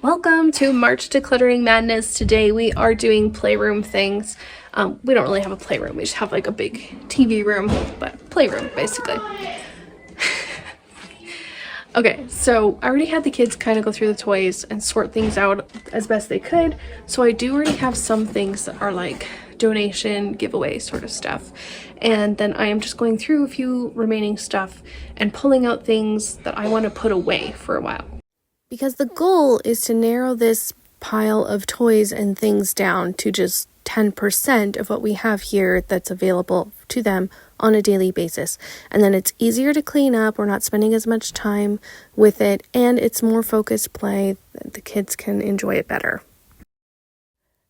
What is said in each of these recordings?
Welcome to March Decluttering Madness. Today we are doing playroom things. We don't really have a playroom, we just have like a big TV room, but playroom basically. Okay, so I already had the kids kind of go through the toys and sort things out as best they could. So I do already have some things that are like donation, giveaway sort of stuff. And then I am just going through a few remaining stuff and pulling out things that I want to put away for a while. Because the goal is to narrow this pile of toys and things down to just 10% of what we have here that's available to them on a daily basis. And then it's easier to clean up. We're not spending as much time with it, and it's more focused play. The kids can enjoy it better.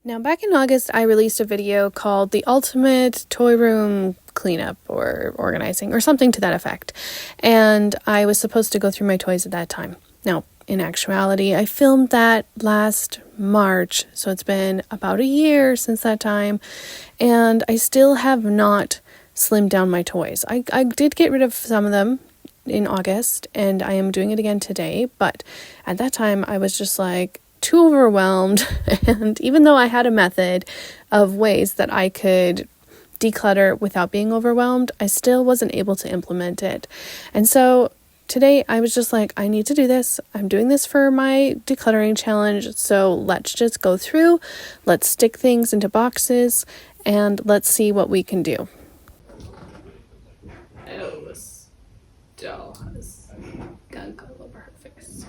Now, back in August, I released a video called The Ultimate Toy Room Cleanup or Organizing or something to that effect. And I was supposed to go through my toys at that time. Now, in actuality, I filmed that last March, so it's been about a year since that time, and I still have not slimmed down my toys. I did get rid of some of them in August, and I am doing it again today, but at that time I was just like too overwhelmed, and even though I had a method of ways that I could declutter without being overwhelmed, I still wasn't able to implement it. And so today, I was just like, I need to do this. I'm doing this for my decluttering challenge. So let's just go through, let's stick things into boxes, and let's see what we can do. Oh, this doll has gunk all over her face.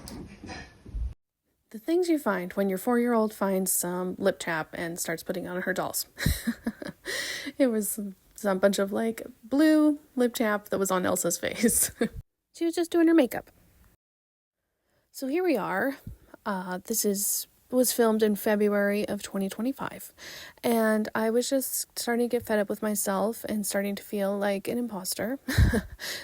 The things you find when your 4-year-old finds some lip tap and starts putting on her dolls. It was some bunch of like blue lip tap that was on Elsa's face. She was just doing her makeup. So here we are. This was filmed in February of 2025. And I was just starting to get fed up with myself and starting to feel like an imposter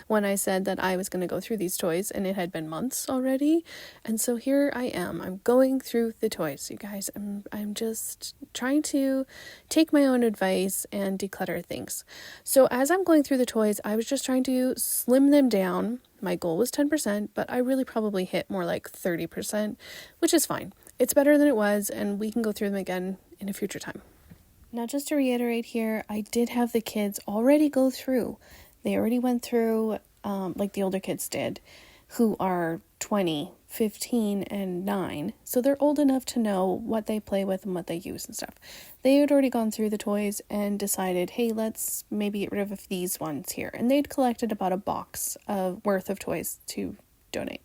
when I said that I was going to go through these toys, and it had been months already. And so here I am. I'm going through the toys, you guys. I'm just trying to take my own advice and declutter things. So as I'm going through the toys, I was just trying to slim them down. My goal was 10%, but I really probably hit more like 30%, which is fine. It's better than it was, and we can go through them again in a future time. Now, just to reiterate here, I did have the kids already go through. They already went through, like the older kids did, who are 20, 15, and 9. So they're old enough to know what they play with and what they use and stuff. They had already gone through the toys and decided, hey, let's maybe get rid of these ones here. And they'd collected about a box worth of toys to donate.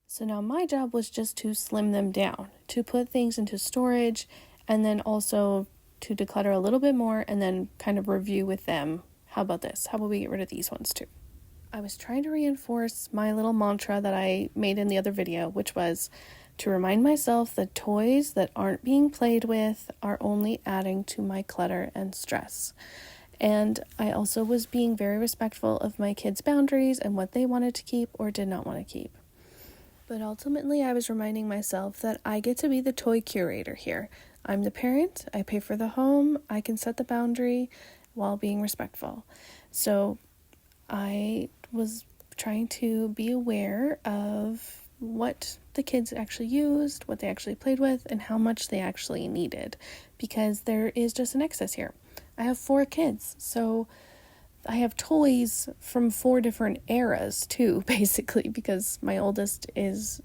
So now my job was just to slim them down, to put things into storage, and then also to declutter a little bit more and then kind of review with them. How about this? How about we get rid of these ones too? I was trying to reinforce my little mantra that I made in the other video, which was to remind myself that toys that aren't being played with are only adding to my clutter and stress. And I also was being very respectful of my kids' boundaries and what they wanted to keep or did not want to keep. But ultimately, I was reminding myself that I get to be the toy curator here. I'm the parent, I pay for the home, I can set the boundary while being respectful. So I was trying to be aware of what the kids actually used, what they actually played with, and how much they actually needed, because there is just an excess here. I have 4 kids, so I have toys from 4 different eras too, basically, because my oldest is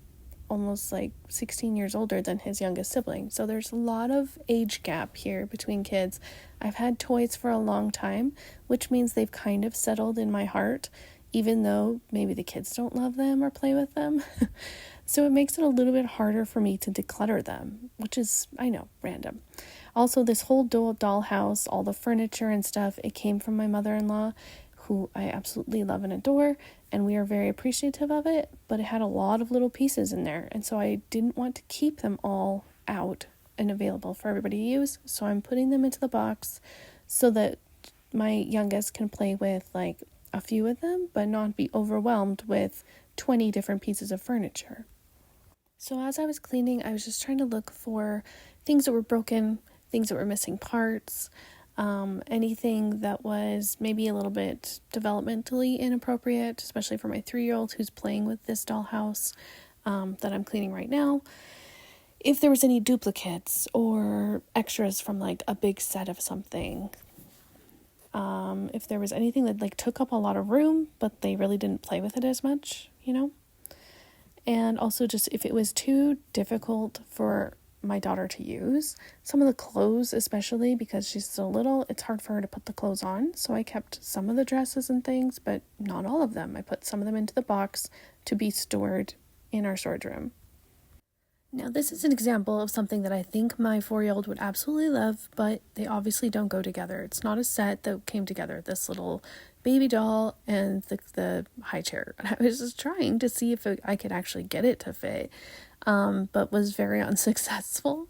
almost like 16 years older than his youngest sibling. So there's a lot of age gap here between kids. I've had toys for a long time, which means they've kind of settled in my heart, even though maybe the kids don't love them or play with them. So it makes it a little bit harder for me to declutter them, which is, I know, random. Also, this whole dollhouse, all the furniture and stuff, it came from my mother-in-law, who I absolutely love and adore, and we are very appreciative of it, but it had a lot of little pieces in there, and so I didn't want to keep them all out and available for everybody to use, so I'm putting them into the box so that my youngest can play with like a few of them, but not be overwhelmed with 20 different pieces of furniture. So as I was cleaning, I was just trying to look for things that were broken, things that were missing parts, anything that was maybe a little bit developmentally inappropriate, especially for my 3-year-old who's playing with this dollhouse that I'm cleaning right now. if there was any duplicates or extras from like a big set of something. If there was anything that like took up a lot of room, but they really didn't play with it as much, you know? And also just if it was too difficult for my daughter to use, some of the clothes, especially because she's still little, it's hard for her to put the clothes on. So I kept some of the dresses and things, but not all of them. I put some of them into the box to be stored in our storage room. Now, this is an example of something that I think my 4-year-old would absolutely love, but they obviously don't go together. It's not a set that came together, this little baby doll and the high chair. And I was just trying to see if I could actually get it to fit, but was very unsuccessful.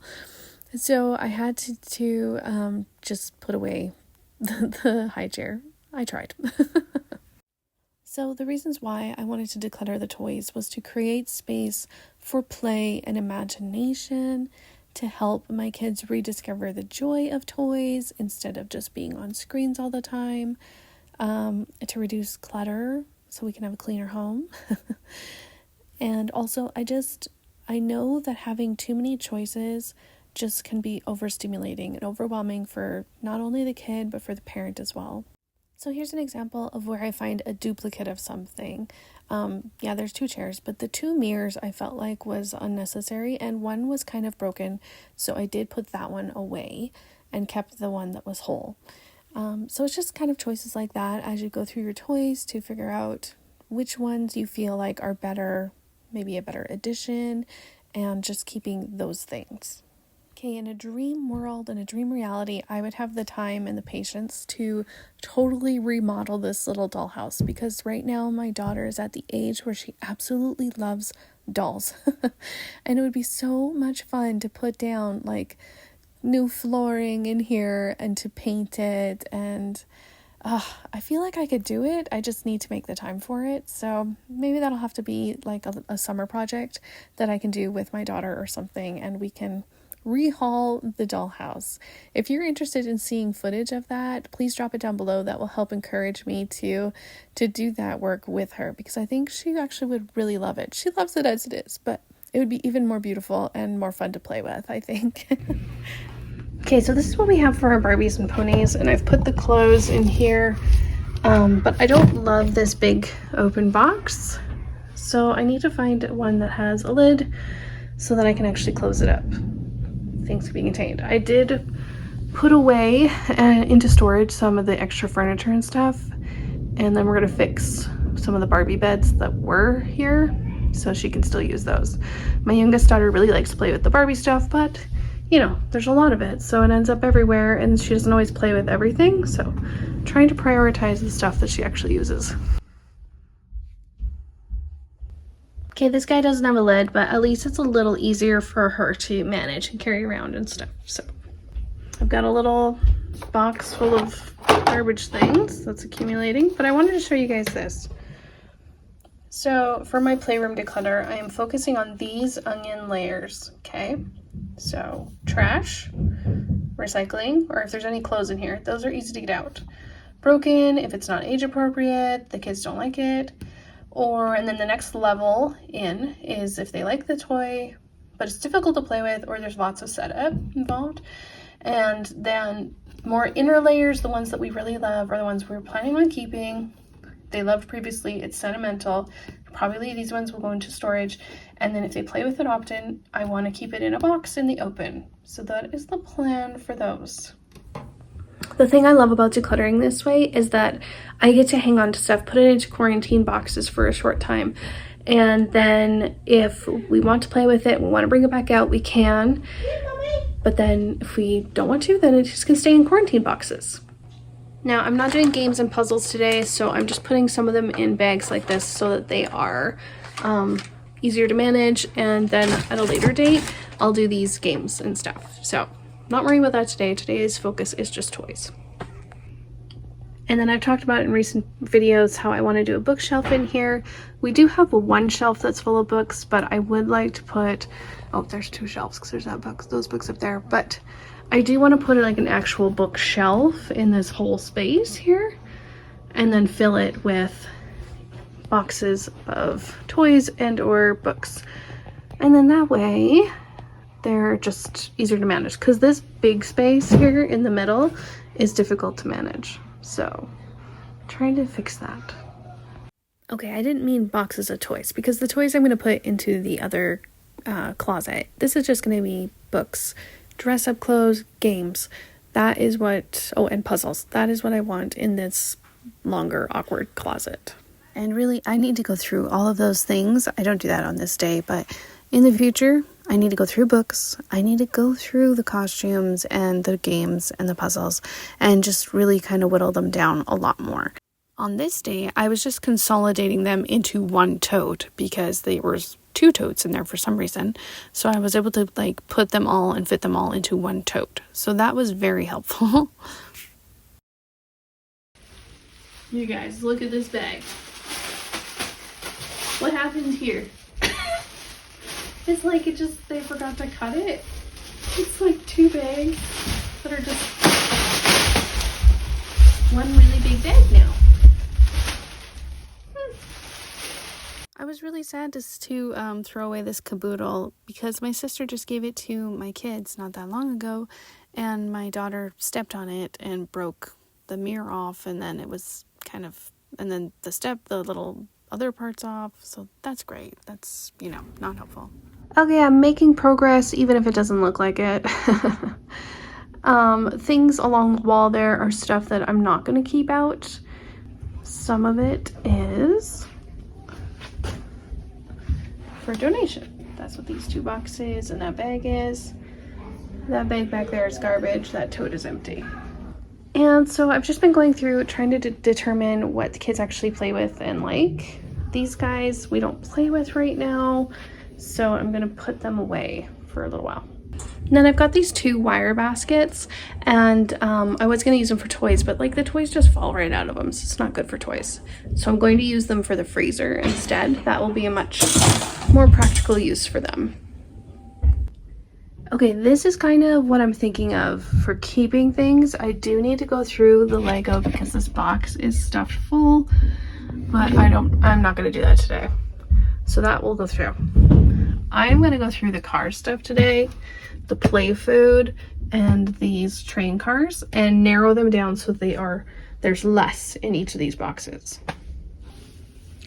So I had to just put away the high chair. I tried. So the reasons why I wanted to declutter the toys was to create space for play and imagination, to help my kids rediscover the joy of toys instead of just being on screens all the time, to reduce clutter so we can have a cleaner home. And also I know that having too many choices just can be overstimulating and overwhelming for not only the kid, but for the parent as well. So here's an example of where I find a duplicate of something. There's 2 chairs, but the 2 mirrors I felt like was unnecessary, and one was kind of broken, so I did put that one away and kept the one that was whole. So it's just kind of choices like that as you go through your toys to figure out which ones you feel like are better, maybe a better addition, and just keeping those things. Okay, in a dream world, in a dream reality, I would have the time and the patience to totally remodel this little dollhouse, because right now my daughter is at the age where she absolutely loves dolls. And it would be so much fun to put down like new flooring in here and to paint it, and I feel like I could do it. I just need to make the time for it. So maybe that'll have to be like a summer project that I can do with my daughter or something, and we can rehaul the dollhouse. If you're interested in seeing footage of that, please drop it down below. That will help encourage me to do that work with her, because I think she actually would really love it. She loves it as it is, but it would be even more beautiful and more fun to play with, I think. Okay, so this is what we have for our Barbies and ponies, and I've put the clothes in here, but I don't love this big open box, so I need to find one that has a lid so that I can actually close it up. Things to be contained. I did put away into storage some of the extra furniture and stuff, and then we're going to fix some of the Barbie beds that were here so she can still use those. My youngest daughter really likes to play with the Barbie stuff, but you know, there's a lot of it, so it ends up everywhere, and she doesn't always play with everything, so trying to prioritize the stuff that she actually uses. Okay, this guy doesn't have a lid, but at least it's a little easier for her to manage and carry around and stuff. So I've got a little box full of garbage things that's accumulating, but I wanted to show you guys this. So for my Playroom declutter, I am focusing on these onion layers, okay? So trash, recycling, or if there's any clothes in here, those are easy to get out. Broken, if it's not age appropriate, the kids don't like it. And then the next level in is if they like the toy, but it's difficult to play with, or there's lots of setup involved. And then more inner layers, the ones that we really love, are the ones we're planning on keeping. They loved previously, it's sentimental. Probably these ones will go into storage. And then if they play with it often, I want to keep it in a box in the open. So that is the plan for those. The thing I love about decluttering this way is that I get to hang on to stuff, put it into quarantine boxes for a short time. And then if we want to play with it, we want to bring it back out, we can. But then if we don't want to, then it just can stay in quarantine boxes. Now, I'm not doing games and puzzles today, so I'm just putting some of them in bags like this so that they are easier to manage. And then at a later date, I'll do these games and stuff. So not worrying about that today. Today's focus is just toys. And then I've talked about in recent videos how I want to do a bookshelf in here. We do have one shelf that's full of books, but I would like to put, oh, there's 2 shelves because there's those books up there. But I do want to put like an actual bookshelf in this whole space here, and then fill it with boxes of toys and or books. And then that way they're just easier to manage, because this big space here in the middle is difficult to manage. So trying to fix that. Okay, I didn't mean boxes of toys, because the toys I'm going to put into the other closet. This is just going to be books, dress up clothes, games. That is what, oh, and puzzles. That is what I want in this longer, awkward closet. And really, I need to go through all of those things. I don't do that on this day, but in the future, I need to go through books. I need to go through the costumes and the games and the puzzles and just really kind of whittle them down a lot more. On this day, I was just consolidating them into one tote because there was 2 totes in there for some reason. So I was able to like put them all and fit them all into one tote. So that was very helpful. You guys, look at this bag. What happened here? It's like they forgot to cut it. It's like 2 bags that are just one really big bag now. I was really sad to throw away this caboodle because my sister just gave it to my kids not that long ago, and my daughter stepped on it and broke the mirror off, and then it was and then the little other parts off, so that's great. That's, not helpful. Okay, I'm making progress even if it doesn't look like it. Things along the wall there are stuff that I'm not going to keep out. Some of it is for donation. That's what these 2 boxes and that bag is. That bag back there is garbage. That tote is empty. And so I've just been going through trying to determine what the kids actually play with and like. These guys we don't play with right now, so I'm gonna put them away for a little while. And then I've got these 2 wire baskets, and I was gonna use them for toys, but like the toys just fall right out of them, so it's not good for toys. So I'm going to use them for the freezer instead. That will be a much more practical use for them. Okay, this is kind of what I'm thinking of for keeping things. I do need to go through the Lego because this box is stuffed full, but I'm not going to do that today. So that will go through. I'm going to go through the car stuff today, the play food, and these train cars, and narrow them down so there's less in each of these boxes.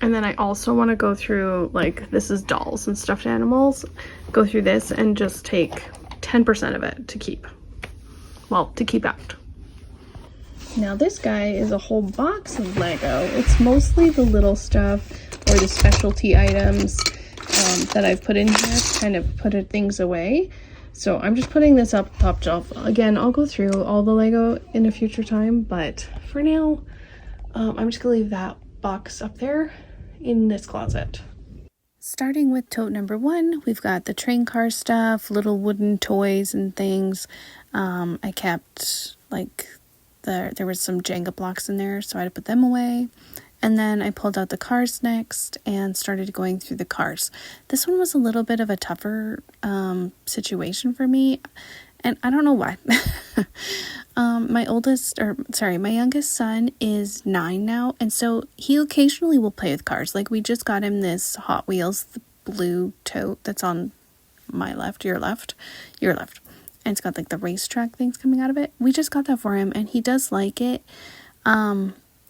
And then I also want to go through, like, this is dolls and stuffed animals, go through this and just take 10% of it to keep. Well, to keep out. Now this guy is a whole box of Lego. It's mostly the little stuff or the specialty items that I've put in here to kind of put things away. So I'm just putting this up top shelf. Again, I'll go through all the Lego in a future time, but for now, I'm just gonna leave that box up there in this closet. Starting with tote number 1, we've got the train car stuff, little wooden toys and things. I kept there was some Jenga blocks in there, so I had to put them away. And then I pulled out the cars next and started going through the cars. This one was a little bit of a tougher situation for me, and I don't know why. My youngest son is 9 now, and so he occasionally will play with cars. Like, we just got him this Hot Wheels, the blue tote that's on my left, your left, and it's got like the racetrack things coming out of it. We just got that for him, and he does like it.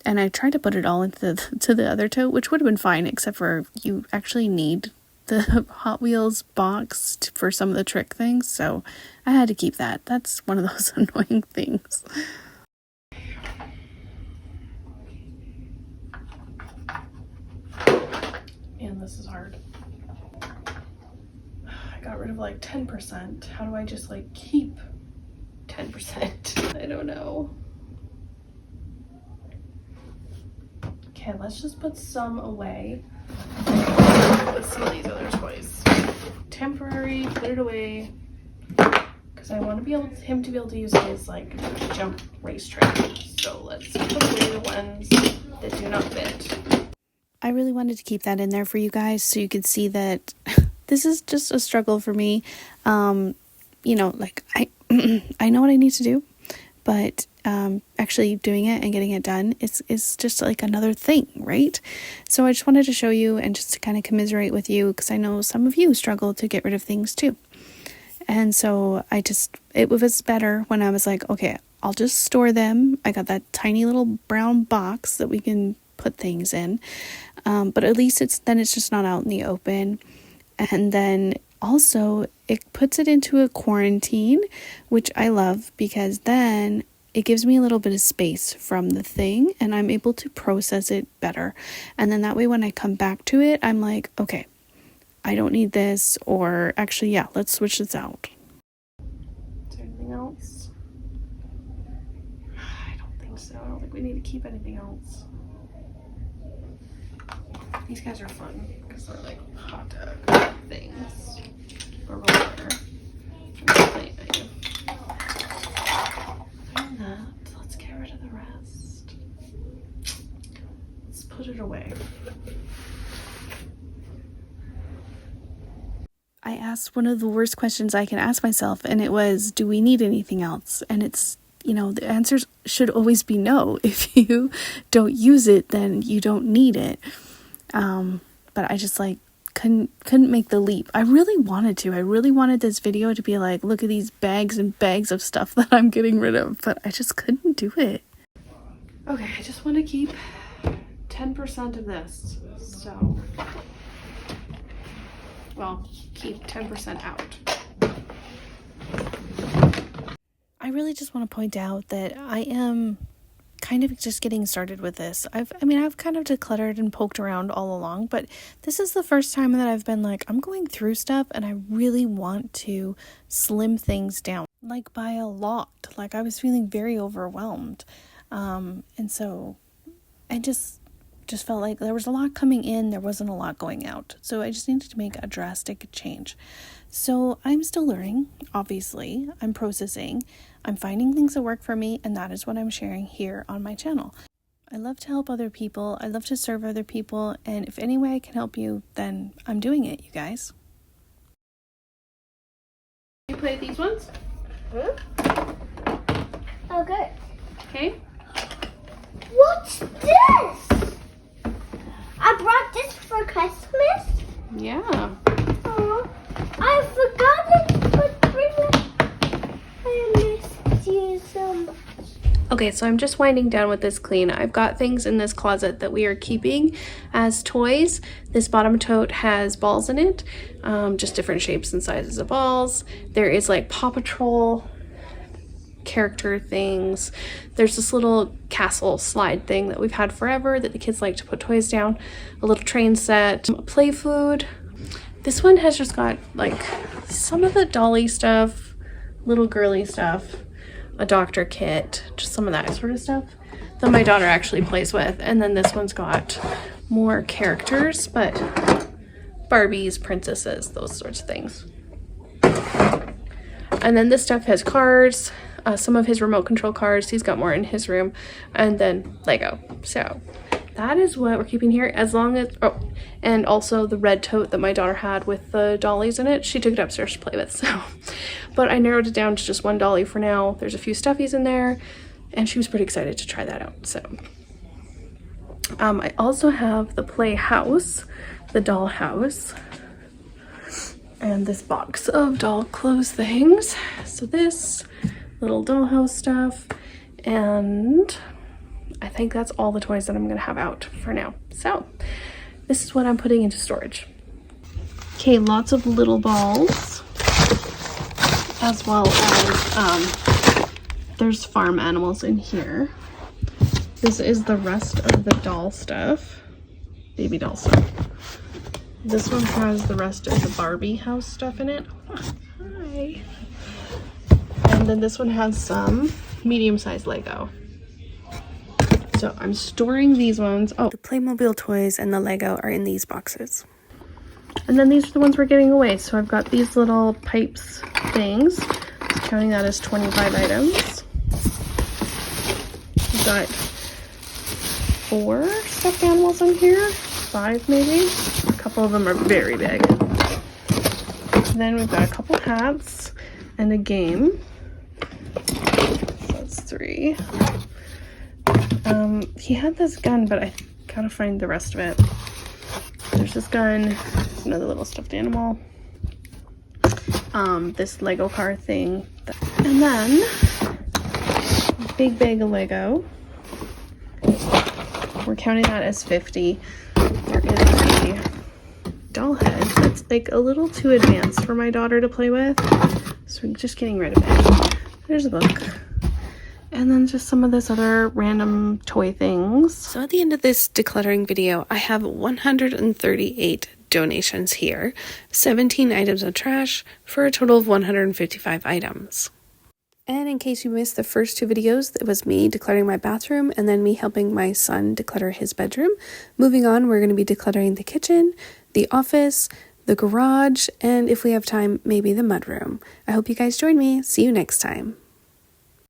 And I tried to put it all into the other tote, which would have been fine, except for you actually need the Hot Wheels box for some of the trick things, so I had to keep that. That's one of those annoying things. And this is hard. I got rid of like 10%. How do I just like keep 10%? I don't know. Okay, let's just put some away. Put some of these other toys. Temporary, put it away. Because I want him to be able to use his like jump racetrack. So let's put away the ones that do not fit. I really wanted to keep that in there for you guys so you could see that this is just a struggle for me. Like I know what I need to do, but actually doing it and getting it done is just like another thing, right? So I just wanted to show you and just to kind of commiserate with you, because I know some of you struggle to get rid of things too. And so it was better when I was like, okay, I'll just store them. I got that tiny little brown box that we can put things in. But at least it's just not out in the open. And then also it puts it into a quarantine, which I love because then it gives me a little bit of space from the thing and I'm able to process it better. And then that way when I come back to it, I'm like, okay, I don't need this, or actually, yeah, let's switch this out. Is there anything else? I don't think so. I don't think we need to keep anything else. These guys are fun because they're like hot dog things. Or roller. And that, let's get rid of the rest. Let's put it away. I asked one of the worst questions I can ask myself, and it was, do we need anything else? And it's, the answers should always be no. If you don't use it, then you don't need it. But I just couldn't make the leap. I really wanted to. I really wanted this video to be like, look at these bags and bags of stuff that I'm getting rid of, but I just couldn't do it. Okay, I just want to keep 10% of this. So, well, keep 10% out. I really just want to point out that I am kind of just getting started with this. I've kind of decluttered and poked around all along, but this is the first time that I've been like, I'm going through stuff and I really want to slim things down, like by a lot. Like I was feeling very overwhelmed. And so I just felt like there was a lot coming in, there wasn't a lot going out. So I just needed to make a drastic change. So I'm still learning, obviously. I'm processing. I'm finding things that work for me, and that is what I'm sharing here on my channel. I love to help other people. I love to serve other people, and if any way I can help you, then I'm doing it, you guys. You play these ones? Oh, good. Okay. What's this? I brought this for Christmas. Yeah. Oh, I forgot it for Christmas. I missed you so much. Okay, so I'm just winding down with this clean. I've got things in this closet that we are keeping as toys. This bottom tote has balls in it, just different shapes and sizes of balls. There is like Paw Patrol character things. There's this little castle slide thing that we've had forever that the kids like to put toys down. A little train set, play food. This one has just got like some of the dolly stuff, little girly stuff, a doctor kit, just some of that sort of stuff that my daughter actually plays with. And then this one's got more characters, but Barbies, princesses, those sorts of things. And then this stuff has cards, some of his remote control cards. He's got more in his room, and then Lego. So that is what we're keeping here, as long as, oh, and also the red tote that my daughter had with the dollies in it. She took it upstairs to play with, so. But I narrowed it down to just one dolly for now. There's a few stuffies in there, and she was pretty excited to try that out, so. I also have the playhouse, the doll house, and this box of doll clothes things. So this little dollhouse stuff, and I think that's all the toys that I'm gonna have out for now. So this is what I'm putting into storage. Okay, lots of little balls, as well as there's farm animals in here. This is the rest of the doll stuff, baby doll stuff. This one has the rest of the Barbie house stuff in it. Hi. And then this one has some medium-sized Lego. So I'm storing these ones. Oh, The Playmobil toys and the Lego are in these boxes. and then these are the ones we're giving away. So I've got these little pipes things, counting that as 25 items. We've got 4 stuffed animals in here, 5 maybe. A couple of them are very big. And then we've got a couple hats and a game. So that's 3. He had this gun, but I gotta find the rest of it. There's this gun, another little stuffed animal. this Lego car thing. And then, big bag of Lego. We're counting that as 50. There is a doll head that's like a little too advanced for my daughter to play with. So I'm just getting rid of it. There's a book. And then just some of this other random toy things. So at the end of this decluttering video, I have 138 donations here, 17 items of trash for a total of 155 items. And in case you missed the first two videos, it was me decluttering my bathroom and then me helping my son declutter his bedroom. Moving on, we're going to be decluttering the kitchen, the office, the garage, and if we have time, maybe the mudroom. I hope you guys join me. See you next time.